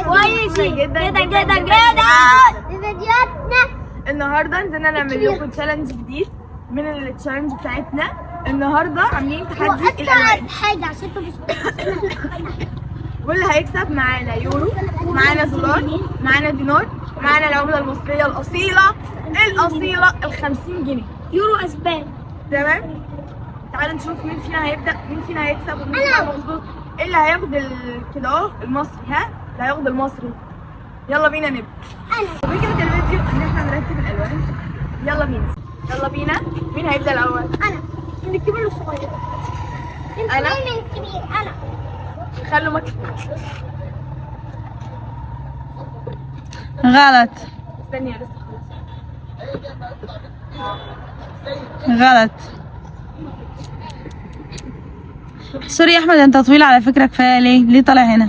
كويسين جدا جدا جدا. فيديوهاتنا النهارده نزلنا نعمل لكم تشالنج جديد من التشالنج بتاعتنا. النهارده عاملين تحدي الالوان حاجه عشان واللي هيكسب معانا يورو، معانا دولار، معانا دينار، معانا العمله المصريه الاصيله ال 50 جنيه يورو اسباني. تمام. تعالوا نشوف مين فينا هيبدا، مين فينا هيكسب، ومين فينا مبسوط. اللي هياخد كده اهو المصري، اللي هياخد المصري. يلا بينا نبدا. فكرة الفيديو ان احنا نرتب الالوان. يلا بينا يلا بينا. مين هيبدا الاول؟ انا من الكبير للصغير. أنا؟ من الكبير انا. خلوا مكتب. غلط استني لسه خلاص. غلط. سوري يا احمد، انت طويل على فكره، كفايه. ليه طالع هنا؟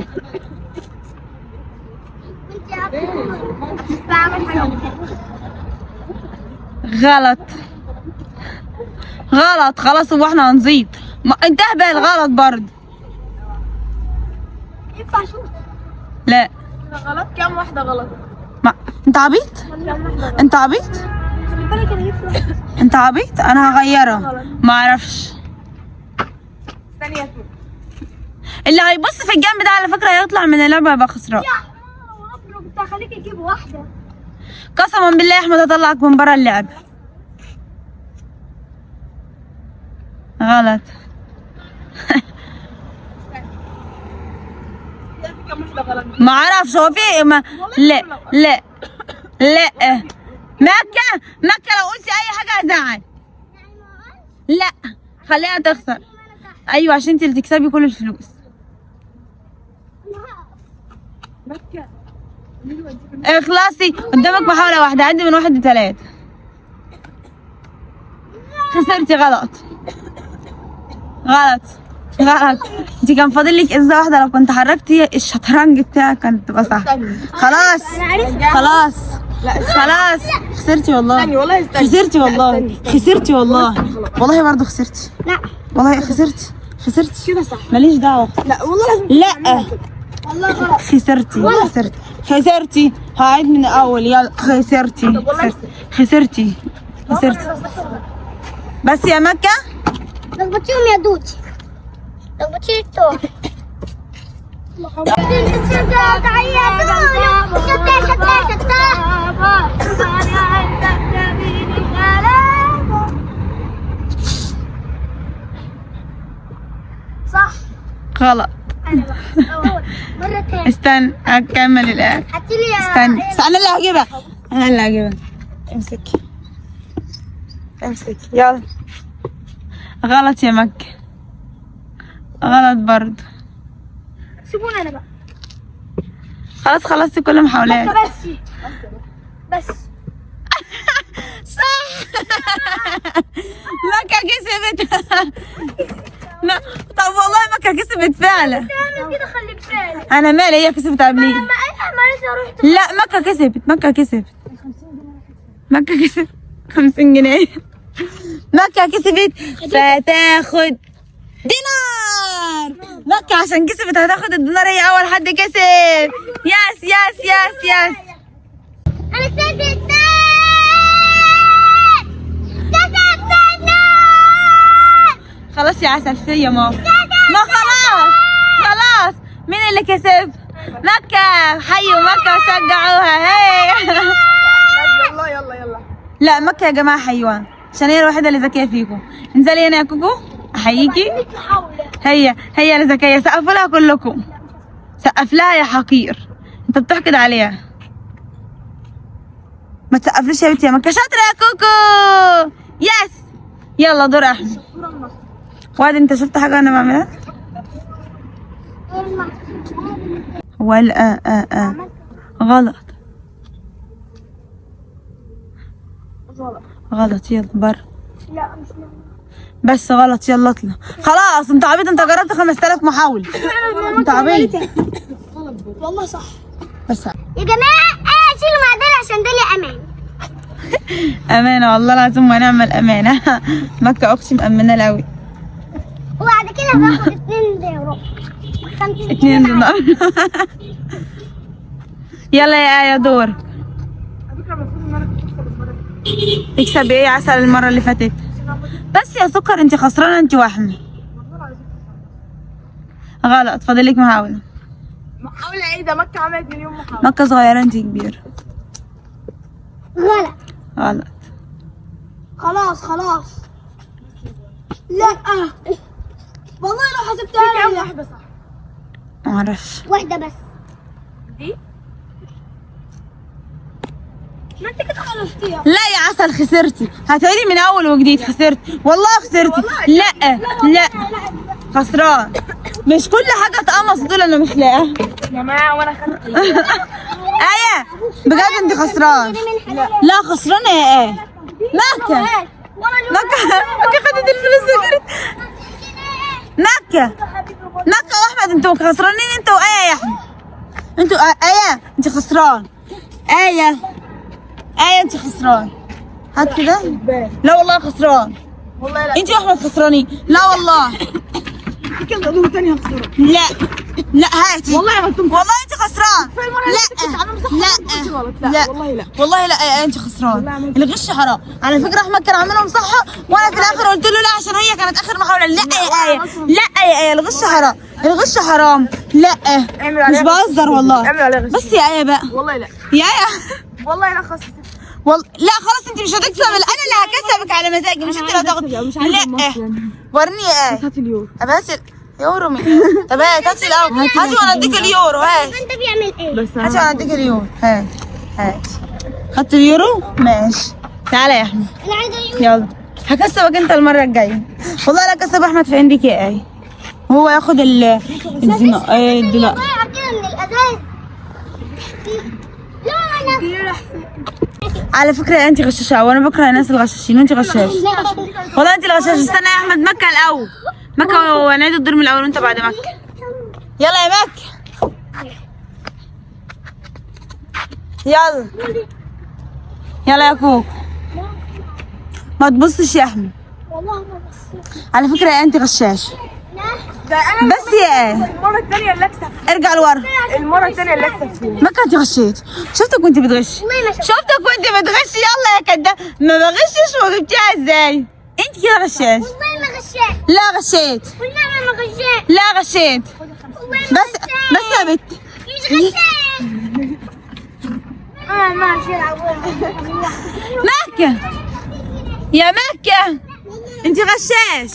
انت بعمل حاجه غلط غلط. خلاص هو احنا هنزيد. انت اهبل. غلط برضه. ينفع اشوف؟ لا. غلط. كام واحدة غلط؟ انت عبيط؟ انت عبيط؟ خلي بالك انا جبت انت عبيط؟ انا هغيرها. ما اعرفش. ثانية تو. اللي هيبص في الجنب ده على فكره هيطلع من اللعبه هيبقى خسران. كنت هخليك اجيب واحده. قسما بالله يا احمد هطلعك من بره اللعب. غلط. كام واحدة غلط؟ ما اعرفش. هو في لا لا لا. مكة لو قلتي اي حاجه هزعل. لا خليها تخسر. ايوه عشان انت اللي تكسبي كل الفلوس. مكة. اخلصي. قدامك محاولة واحدة. عدي من 1 ل3. خسرتي. غلط غلط غلط. انت كان فاضل لك ازازة واحدة، لو كنت حركتي الشطرنج بتاعك كانت تبقى صح. خلاص خلاص خلاص. خسرتي والله. استني والله استني. خسرتي والله. خسرتي والله. والله برضه خسرتي. لا والله خسرتي. خسرتي كده صح. ماليش دعوة. لا والله لازم. لا والله غلط. خسرتي. هعيد من الاول. يلا. خسرتي. بس يا مكة. لخبطيهم يا دوتي. لخبطي التوه. صح. غلط. مرة تاني. استنى اكمل الاخر. هاتيلي يا استنى انا اللي هجيبها. امسكي يلا. غلط يا مكة. غلط برضه. سيبوني انا بقى. خلاص خلصتي كل محاولات. بس صح. مكة كسبت. لا طب والله مكة كسبت فعلا. تعمل كده خليك بالك. انا مالي، هي كسبت قبلي. لما لسه رحت. لا مكة كسبت. مكة كسبت 50 جنيه. مكة كسبت فتاخد دينار. مكة عشان كسبت هتاخد الدينار. هي اول حد كسب. يس يس يس يس. انا كسبت. خلاص يا عسل فيا ماما. ما خلاص. مين اللي كسب؟ مكة. حيوا مكة وشجعوها. هي. يلا. لا مكة يا جماعة حيوان، عشان هي الوحيدة اللي ذكية فيكم. انزلي هنا يا كوكو احييكي. هي اللي ذكية. سقفوا لها كلكم. سقف لها يا حقير. انت بتحقد عليها. ما تسقفليش يا بنتي يا مكة. شاطرة يا كوكو. يس. يلا دور احمد. واد انت شفت حاجة وانا بعملها؟ ولا غلط. غلط. يلا بره. لا مش بس غلط. يلا اطلع. خلاص انت عبيط. انت جربت 5000 محاولة. انت عبيط. والله صح. بس يا جماعة شيلوا معدل عشان ده لي امان. امانة والله العظيم ونعمل امانة. مكة اختي مأمنة لوي. وبعد كده باخد 2 يورو. 50 2 دينار. يلا يا آية دور. على فكره المفروض ان انا كنت اكسب المره دي. تكسب ايه عسل المرة اللي فاتت؟ بس يا سكر انت خسرانة انت واحمد. غلط، فاضلك محاولة. محاولة ايه ده؟ مكة عملت مليون محاولة. مكة صغيرة انت كبيرة. غلط. غلط. خلاص لا والله لو حسبتها في كام لي واحدة صح؟ معرفش. واحدة بس. دي؟ ما انت كده خلصتيها. لا يا عسل خسرتي، هتعيدي من اول وجديد. خسرت والله خسرتي. والله. لا خسران. مش كل حاجة اتقمص دول انا مش لاقيها. يا جماعة وانا خدت آية بجد انت خسران. لا خسرانة يا آية. مكة مكة خدت الفلوس وجرت. مكة واحمد انتوا خسرانين، انتوا وآية يا احمد. انتوا آية انت خسران. آية انت خسران. هات كده. لا والله خسران. والله لا. انت واحمد خسرانين. لا والله. في كام دور تاني هخسرها. لا هاتي. والله ما انتم والله انت خسران. لا والله لا. والله لا انت خسران. الغش حرام. على فكره احمد كان عاملهم صح وانا في الاخر قلت له لا عشان هي كانت اخر محاوله. لا يا آية. لا يا آية الغش حرام. الغش حرام. لا اعمل عليها مش بهزر والله. اعمل عليها غش. بس يا آية بقى. والله لا. يا آية والله لا خلاص. لا خلاص انت مش هتكسب. انا اللي هكسبك على مزاجي مش انت اللي هتاخد. لا وريني يا آية. هات اليورو. طب هات يورو مين؟ طب هات الاول. هاتي وانا اديك اليورو. هات انت بيعمل ايه؟ بس هاتي وانا اديك اليورو. هات خدت اليورو ماشي. تعالى يا احمد انا عايزة يوم. يلا هكسبك انت المره الجايه. والله لا كسب احمد في عندك يا آية. وهو ياخد الدينار. ضايع كده من الازاز. لا انا على فكره انت غشاشه وانا بكره الناس الغشاشين وانت غشاش. والله انت الغشاش. استنى يا احمد مكه الاول. مكه ونعيد الدور من الاول وانت بعد مكه. يلا يا مكه يلا يا كوك. ما تبصش يا احمد. والله ما بس. على فكره انت غشاش. ده انا بس يا آية المرة الثانية اللي اكسب. ارجع لورا. المرة الثانية اللي اكسب فيها. مكه انت غشيت. شفتك وانت بتغش. والله ما شفت. شفتك وانت بتغش. يلا يا كداب. ما بغشش وجبتيها ازاي؟ انت كده غشاش. والله ما غشيت. لا غشيت. والله ما غشيت. لا غشيت. والله ما بس يا بت. مش غشيت. ماشي مكة يا مكة انت غشاش.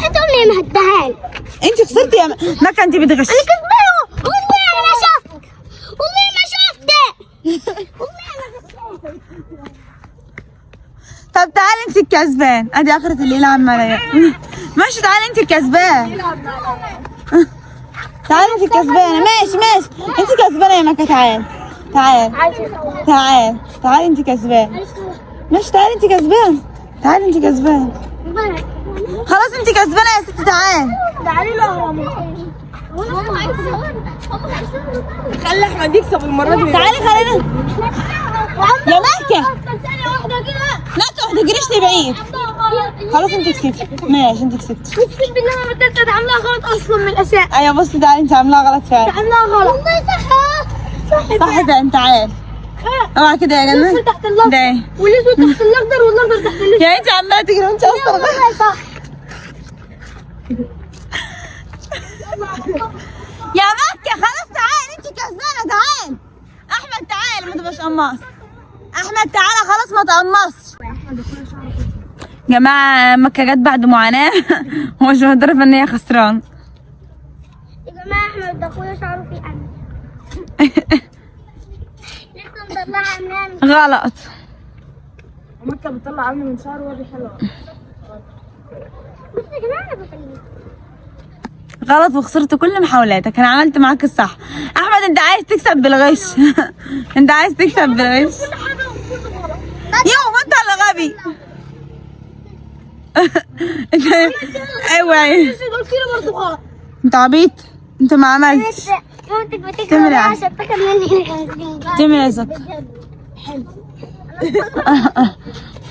حتى امي ما هدهالي. انت خسرتي يا مكة. انت بتغشي. انا كسبانه. والله ما شفت. والله ما شفت. والله ما غشيت. طب تعالي انت الكسبان. ادي اخرة الليلة عمالة. ماشي تعالي انت الكسبان. تعالي انت الكسبانة. ماشي انت كسبانة يا مكة. تعالي انت كسبان. ماشي تعالي انت كسبان. خلاص انت كسبانة يا ستي. تعالي له. خلي احمد يكسب المرة دي. تعالي خلينا يا مكة. واحدة كده. لا ما تجريش لبعيد. خلاص انت كسبتي. ماشي انت كسبتي. اقسم بالله ما بدأت عاملاها غلط اصلا من الاساس. ايوه بصي تعالي انت عاملاها غلط فعلا. عاملاها غلط. والله صح فعلا. تعالي اوعى كده يا جنة. الأسود تحت الأخضر. ده ايه؟ والاسود تحت الاخضر والاخضر تحت الاسود. يا انت عمالة تجري وانت اصلا والله صح. يا مكة خلاص تعالي انت كسبانة. تعالي احمد. تعالي ما تبقاش قماص. احمد تعالى خلاص ما تقمصش. جماعة مكة جت بعد معاناة ومش معترفة ان هي خسران. يا جماعة احمد ده اخويا شعره في القلب. لسه مطلعها منام. غلط. مكة بتطلع عمي من شعره وهي حلوة. بص يا جماعة انا بكلمك. غلط وخسرت كل محاولاتك. انا عملت معاك الصح. احمد انت عايز تكسب بالغش. انت عايز تكسب بالغش. يوم انت اللي غبي. انت اوعي. قلت له برضه غلط. انت عبيط. انت ما عملتش. مامتك بتكره تعمل ايه؟ عشان تاكل مني. تعمل ايه يا سكر؟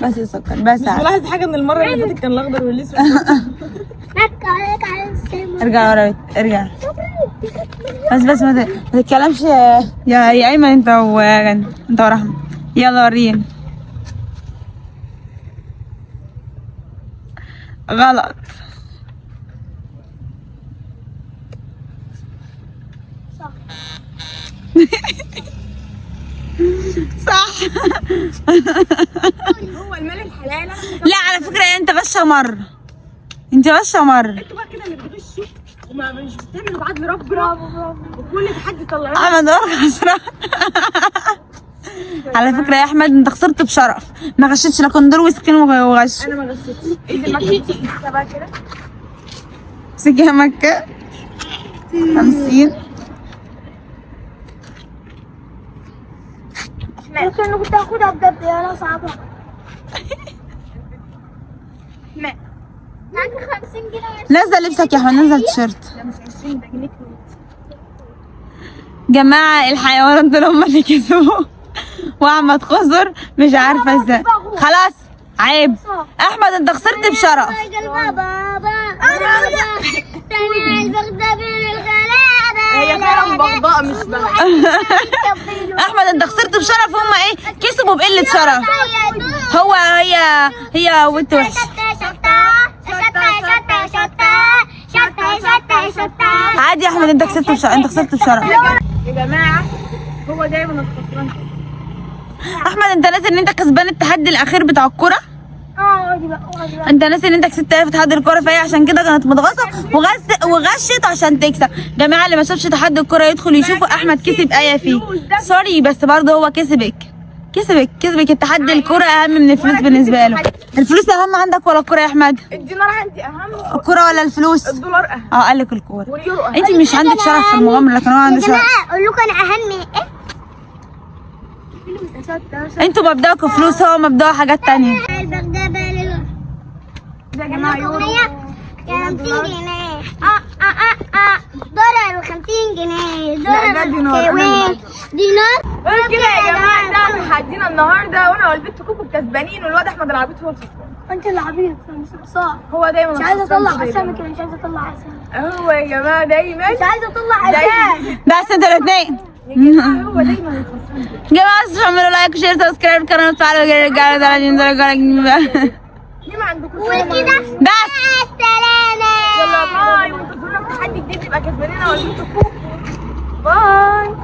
بس يا سكر بس. مش ملاحظ حاجة ان المرة اللي فاتت كان الاخضر والاسود. مكة عليك على السلامة. ارجع ورا ارجع. بس ما تتكلمش يا ايمن انت وغنى، انت ورحمة. يلا وريني. غلط. صح. هو المال الحلال. لا على فكرة انت غشة مرة، انت غشة مرة. انتوا بقى كده اللي بتغشوا وما مش بتعملوا بعدل ربنا، وكل تحدي طلعوه. احمد ورا خسران. على فكرة يا احمد انت خسرت بشرف، ما غشيتش لا كندور وسكين وغش. انا ما غشيتش. ايه دي المكنه بقى كده؟ سكين مكة 50. ممكن انك تاخدها بجد يا انا صعبة. ما معاك 50 جنيه. نزل لبسك يا احمد، نزل تيشيرت. ده مش 20، ده جنيه. جماعة الحيوانات دول هم اللي كسبوا واحمد خسر مش عارفة ازاي. خلاص عيب. احمد انت خسرت بشرف. هي فعلا بغضاء مش بقى. احمد انت خسرت بشرف، هم ايه كسبوا بقلة شرف. هي وانت وحش. عادي يا احمد انت كسبت بشرف، انت خسرت بشرف. يا جماعه هو دايما الخسران. احمد انت ناسي ان انت كسبان التحدي الاخير بتاع الكرة؟ دي بقى انت ناسي ان انت كسبت في تحدي الكرة، فهي عشان كده كانت متغاظة وغشت عشان تكسب. جماعة اللي ما شافش تحدي الكرة يدخل يشوف احمد كسب ايه فيه. سوري بس برضه هو كسبك التحدي. الكرة اهم من الفلوس بالنسبة له. الفلوس اهم عندك ولا الكرة يا احمد؟ الدينار عندي اهم. الكرة ولا الفلوس؟ الدولار اهم. قال لك الكورة. واليورو اهم. انت مش عندك شرف في المغامرة لكن هو عنده شرف. اقول لكم انا اهم ايه؟ انتوا مبدأكم فلوس، هو مبدأه حاجات تانية. ده يا جماعه يورو. 50 جنيه. دولار 50 جنيه. لا، ده دينار. دينار كده يا جماعه ده تحدينا النهارده، وانا والبت كوكو الكسبانين والواد احمد العبيط هو الخسران. انت اللي عبيط صح. هو دايما مش عايزه الخسران اطلع كده. اسامي كده، مش عايزه اطلع اسامي. هو يا جماعه دايما مش عايزه اطلع اسامي. بس انتوا الاثنين يا جماعه هو دايما الخسران كده. جماعة بس اعملوا لايك وشير سبسكرايب القناة وتفعلوا زر الجرس على ليه ما عندكوش وكده بس السلامه. يلا باي، وانتظرونا في تحدي جديد يبقى كسبانين انا والبت كوكو. باي.